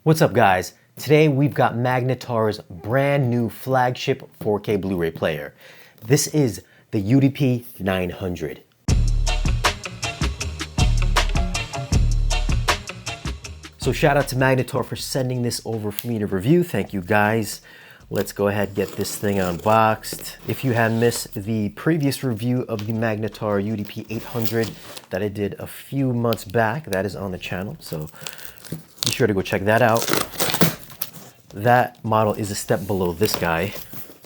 What's up, guys? Today we've got Magnetar's brand new flagship 4K Blu-ray player. This is the UDP-900. So shout out to Magnetar for sending this over for me to review. Thank you, guys. Let's go ahead and get this thing unboxed. If you had missed the previous review of the Magnetar UDP-800 that I did a few months back, that is on the channel, so be sure to go check that out. That model is a step below this guy.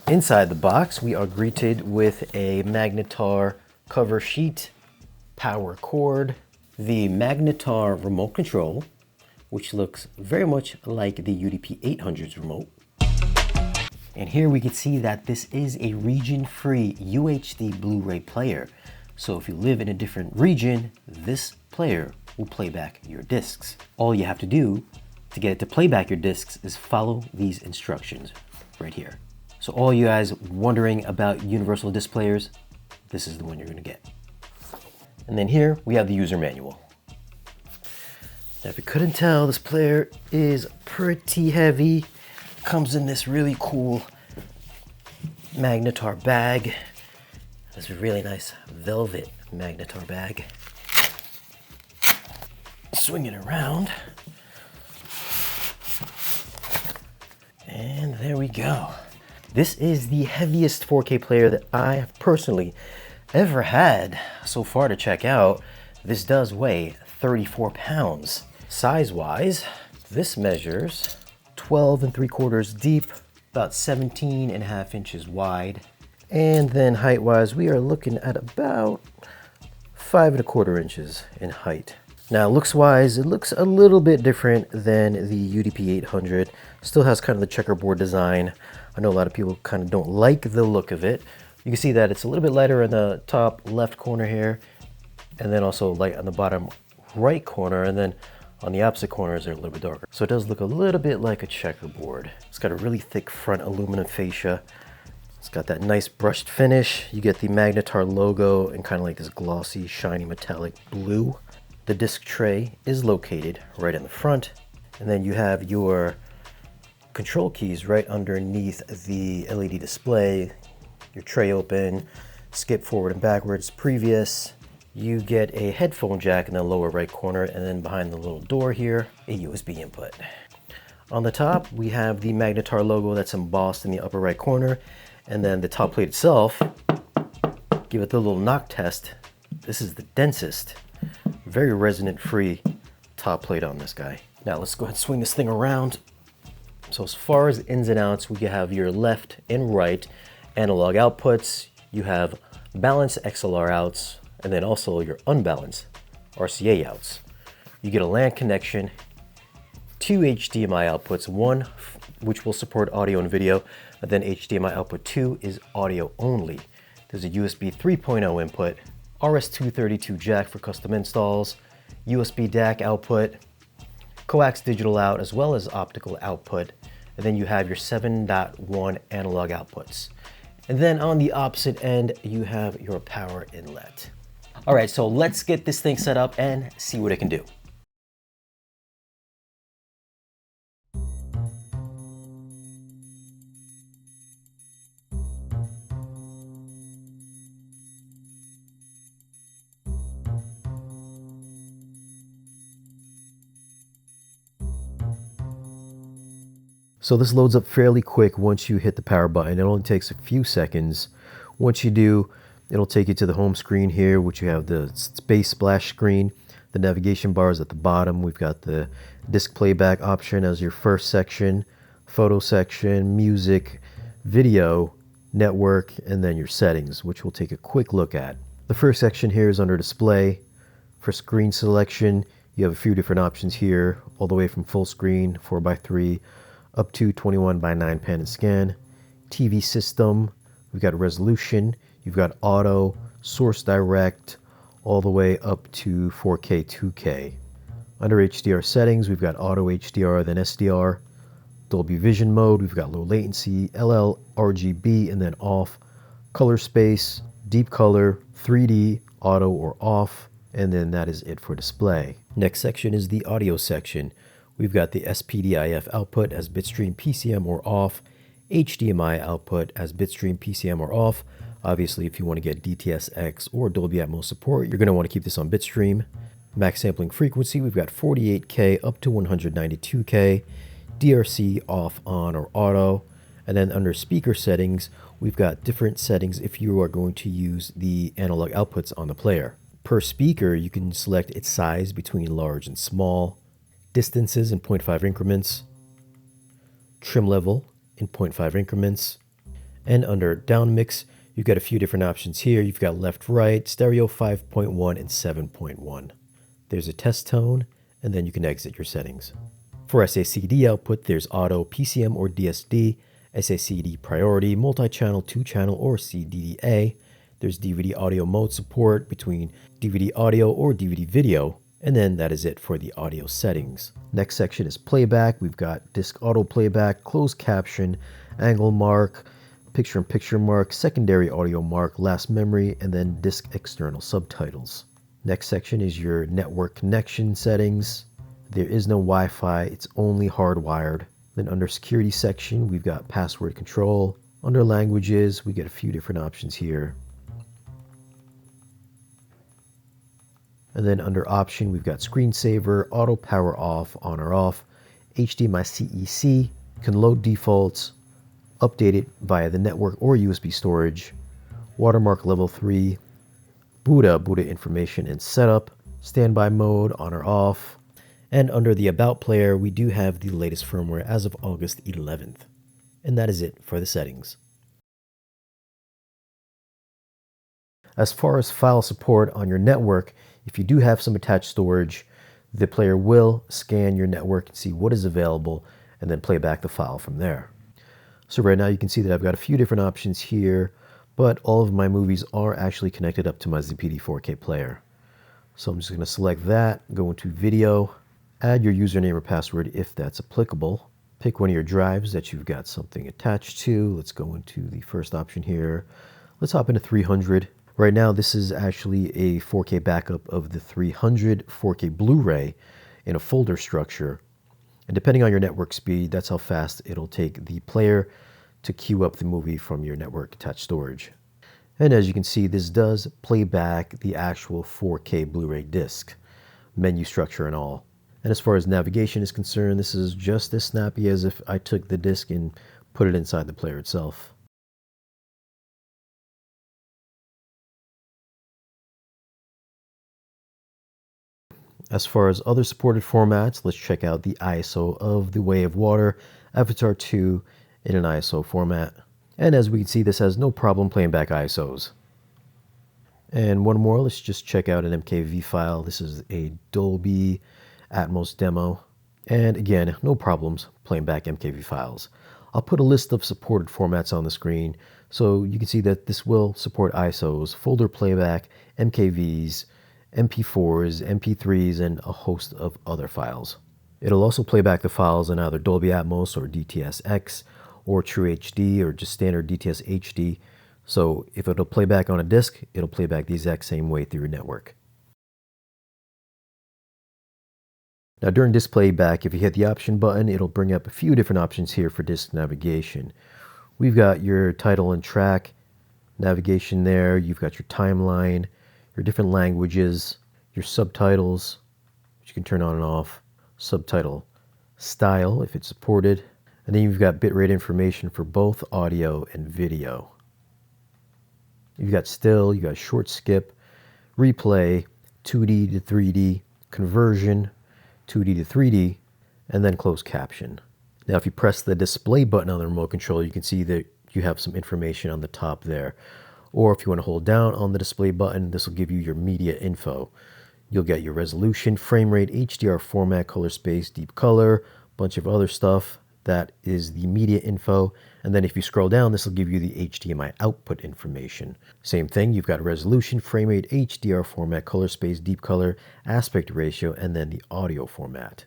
Inside the box, we are greeted with a Magnetar cover sheet, power cord, the Magnetar remote control, which looks very much like the UDP-800's remote. And here we can see that this is a region-free UHD Blu-ray player. So if you live in a different region, this player will play back your discs. All you have to do to get it to play back your discs is follow these instructions right here. So all you guys wondering about universal disc players, this is the one you're gonna get. And then here we have the user manual. Now, if you couldn't tell, this player is pretty heavy. Comes in this really cool Magnetar bag. This really nice velvet Magnetar bag. Swing it around. And there we go. This is the heaviest 4K player that I have personally ever had so far to check out. This does weigh 34 pounds. Size-wise, this measures 12 3/4 deep, about 17.5 inches wide. And then height-wise, we are looking at about 5 1/4 inches in height. Now, looks-wise, it looks a little bit different than the UDP-800. Still has kind of the checkerboard design. I know a lot of people kind of don't like the look of it. You can see that it's a little bit lighter in the top left corner here, and then also light on the bottom right corner, and then on the opposite corners they're a little bit darker. So it does look a little bit like a checkerboard. It's got a really thick front aluminum fascia. It's got that nice brushed finish. You get the Magnetar logo and kind of like this glossy, shiny metallic blue. The disc tray is located right in the front. And then you have your control keys right underneath the LED display. Your tray open, skip forward and backwards, previous. You get a headphone jack in the lower right corner, and then behind the little door here, a USB input. On the top, we have the Magnetar logo that's embossed in the upper right corner, and then the top plate itself, give it the little knock test. This is the densest, very resonant-free top plate on this guy. Now let's go ahead and swing this thing around. So as far as ins and outs, we have your left and right analog outputs. You have balanced XLR outs, and then also your unbalanced RCA outs. You get a LAN connection, 2 HDMI outputs, one which will support audio and video, and then HDMI output 2 is audio only. There's a USB 3.0 input, RS-232 jack for custom installs, USB DAC output, coax digital out, as well as optical output, and then you have your 7.1 analog outputs. And then on the opposite end, you have your power inlet. All right, so let's get this thing set up and see what it can do. So this loads up fairly quick once you hit the power button. It only takes a few seconds. Once you do, it'll take you to the home screen here, which you have the space splash screen. The navigation bar is at the bottom. We've got the disc playback option as your first section, photo section, music, video, network, and then your settings, which we'll take a quick look at. The first section here is under display. For screen selection, you have a few different options here, all the way from full screen, 4:3, up to 21:9 pan and scan. TV system, we've got resolution, you've got auto, source direct, all the way up to 4K, 2K. Under HDR settings, we've got auto HDR, then SDR, Dolby Vision mode, we've got low latency, LL, RGB, and then off, color space, deep color, 3D, auto or off, and then that is it for display. Next section is the audio section. We've got the SPDIF output as bitstream PCM or off, HDMI output as bitstream PCM or off. Obviously, if you want to get DTSX or Dolby Atmos support, you're going to want to keep this on bitstream. Max sampling frequency, we've got 48K up to 192K, DRC off, on, or auto. And then under speaker settings, we've got different settings if you are going to use the analog outputs on the player. Per speaker, you can select its size between large and small, distances in 0.5 increments, trim level in 0.5 increments, and under down mix, you've got a few different options here. You've got left, right, stereo 5.1 and 7.1. There's a test tone, and then you can exit your settings. For SACD output, there's auto, PCM or DSD, SACD priority, multi-channel, 2-channel, or CDDA. There's DVD audio mode support between DVD audio or DVD video, and then that is it for the audio settings. Next section is playback. We've got disc auto playback, closed caption, angle mark, picture-in-picture mark, secondary audio mark, last memory, and then disc external subtitles. Next section is your network connection settings. There is no Wi-Fi, it's only hardwired. Then under security section, we've got password control. Under languages, we get a few different options here. And then under option, we've got screensaver, auto power off, on or off, HDMI CEC, you can load defaults, update it via the network or USB storage, watermark level 3, Buddha information and setup, standby mode, on or off. And under the About player, we do have the latest firmware as of August 11th. And that is it for the settings. As far as file support on your network, if you do have some attached storage, the player will scan your network and see what is available and then play back the file from there. So right now you can see that I've got a few different options here, but all of my movies are actually connected up to my ZPD 4K player. So I'm just going to select that, go into video, add your username or password if that's applicable. Pick one of your drives that you've got something attached to. Let's go into the first option here. Let's hop into 300. Right now, this is actually a 4K backup of the 300 4K Blu-ray in a folder structure. And depending on your network speed, that's how fast it'll take the player to queue up the movie from your network attached storage. And as you can see, this does play back the actual 4K Blu-ray disc, menu structure and all. And as far as navigation is concerned, this is just as snappy as if I took the disc and put it inside the player itself. As far as other supported formats, let's check out the ISO of The Way of Water, Avatar 2 in an ISO format. And as we can see, this has no problem playing back ISOs. And one more, let's just check out an MKV file. This is a Dolby Atmos demo. And again, no problems playing back MKV files. I'll put a list of supported formats on the screen so you can see that this will support ISOs, folder playback, MKVs, MP4s, MP3s, and a host of other files. It'll also play back the files in either Dolby Atmos or DTSX or True HD or just standard DTS HD. So if it'll play back on a disc, it'll play back the exact same way through your network. Now during disc playback, if you hit the option button, it'll bring up a few different options here for disc navigation. We've got your title and track navigation there. You've got your timeline, your different languages, your subtitles, which you can turn on and off, subtitle style if it's supported, and then you've got bitrate information for both audio and video. You've got still, you've got short skip, replay, 2D to 3D, conversion, 2D to 3D, and then closed caption. Now if you press the display button on the remote control, you can see that you have some information on the top there. Or if you want to hold down on the display button, this will give you your media info. You'll get your resolution, frame rate, HDR format, color space, deep color, bunch of other stuff. That is the media info. And then if you scroll down, this will give you the HDMI output information. Same thing, you've got resolution, frame rate, HDR format, color space, deep color, aspect ratio, and then the audio format.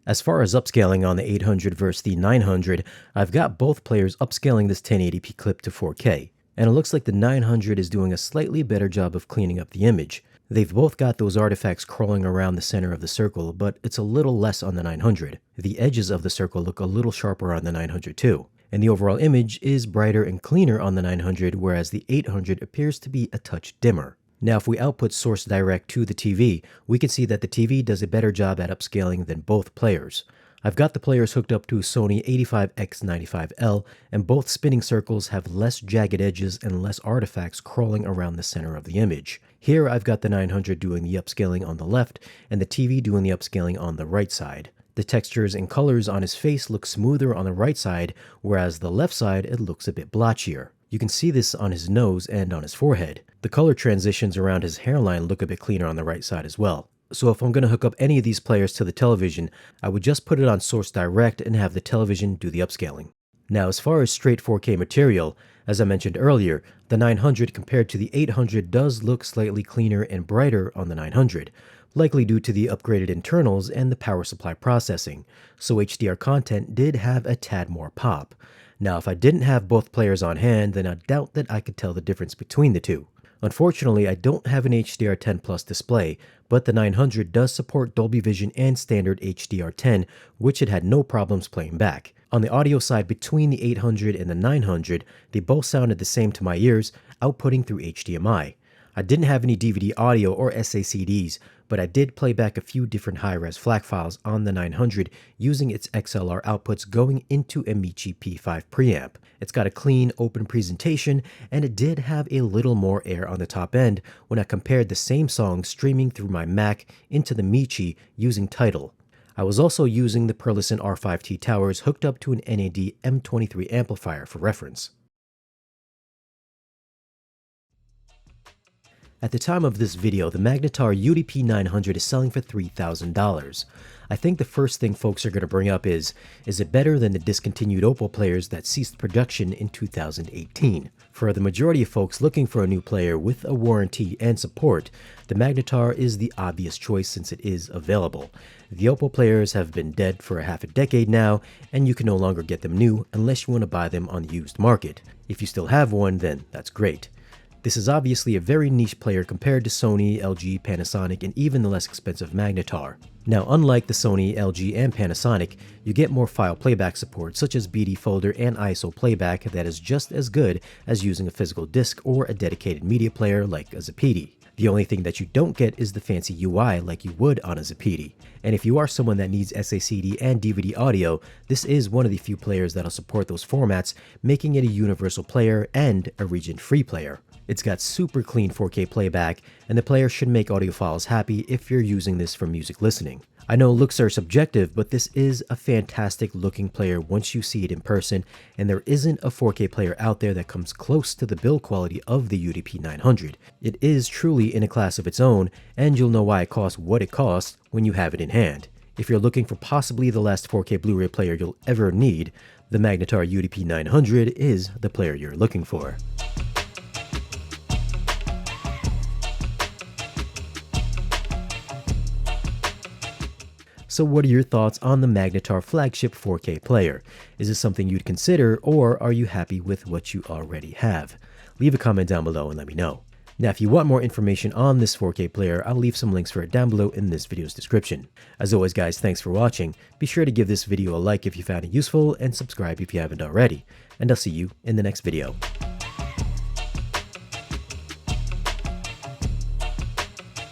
As far as upscaling on the 800 versus the 900, I've got both players upscaling this 1080p clip to 4K. And it looks like the 900 is doing a slightly better job of cleaning up the image. They've both got those artifacts crawling around the center of the circle, but it's a little less on the 900. The edges of the circle look a little sharper on the 900 too. And the overall image is brighter and cleaner on the 900, whereas the 800 appears to be a touch dimmer. Now, if we output source direct to the TV, we can see that the TV does a better job at upscaling than both players. I've got the players hooked up to a Sony 85X95L, and both spinning circles have less jagged edges and less artifacts crawling around the center of the image. Here, I've got the 900 doing the upscaling on the left, and the TV doing the upscaling on the right side. The textures and colors on his face look smoother on the right side, whereas the left side, it looks a bit blotchier. You can see this on his nose and on his forehead. The color transitions around his hairline look a bit cleaner on the right side as well. So if I'm going to hook up any of these players to the television, I would just put it on source direct and have the television do the upscaling. Now, as far as straight 4K material, as I mentioned earlier, the 900 compared to the 800 does look slightly cleaner and brighter on the 900, likely due to the upgraded internals and the power supply processing, so HDR content did have a tad more pop. Now, if I didn't have both players on hand, then I doubt that I could tell the difference between the two. Unfortunately, I don't have an HDR10 Plus display, but the 900 does support Dolby Vision and standard HDR10, which it had no problems playing back. On the audio side, between the 800 and the 900, they both sounded the same to my ears, outputting through HDMI. I didn't have any DVD audio or SACDs, but I did play back a few different high-res FLAC files on the 900 using its XLR outputs going into a Michi P5 preamp. It's got a clean, open presentation, and it did have a little more air on the top end when I compared the same song streaming through my Mac into the Michi using Tidal. I was also using the Perlison R5T towers hooked up to an NAD M23 amplifier for reference. At the time of this video, the Magnetar UDP-900 is selling for $3,000. I think the first thing folks are going to bring up is it better than the discontinued Oppo players that ceased production in 2018? For the majority of folks looking for a new player with a warranty and support, the Magnetar is the obvious choice since it is available. The Oppo players have been dead for a half a decade now, and you can no longer get them new unless you want to buy them on the used market. If you still have one, then that's great. This is obviously a very niche player compared to Sony, LG, Panasonic, and even the less expensive Magnetar. Now, unlike the Sony, LG, and Panasonic, you get more file playback support such as BD folder and ISO playback that is just as good as using a physical disc or a dedicated media player like a Zapiti. The only thing that you don't get is the fancy UI like you would on a Zapiti. And if you are someone that needs SACD and DVD audio, this is one of the few players that'll support those formats, making it a universal player and a region-free player. It's got super clean 4K playback, and the player should make audiophiles happy if you're using this for music listening. I know looks are subjective, but this is a fantastic looking player once you see it in person, and there isn't a 4K player out there that comes close to the build quality of the UDP-900. It is truly in a class of its own, and you'll know why it costs what it costs when you have it in hand. If you're looking for possibly the last 4K Blu-ray player you'll ever need, the Magnetar UDP-900 is the player you're looking for. So what are your thoughts on the Magnetar flagship 4K player? Is this something you'd consider, or are you happy with what you already have? Leave a comment down below and let me know. Now, if you want more information on this 4K player, I'll leave some links for it down below in this video's description. As always guys, thanks for watching. Be sure to give this video a like if you found it useful, and subscribe if you haven't already. And I'll see you in the next video.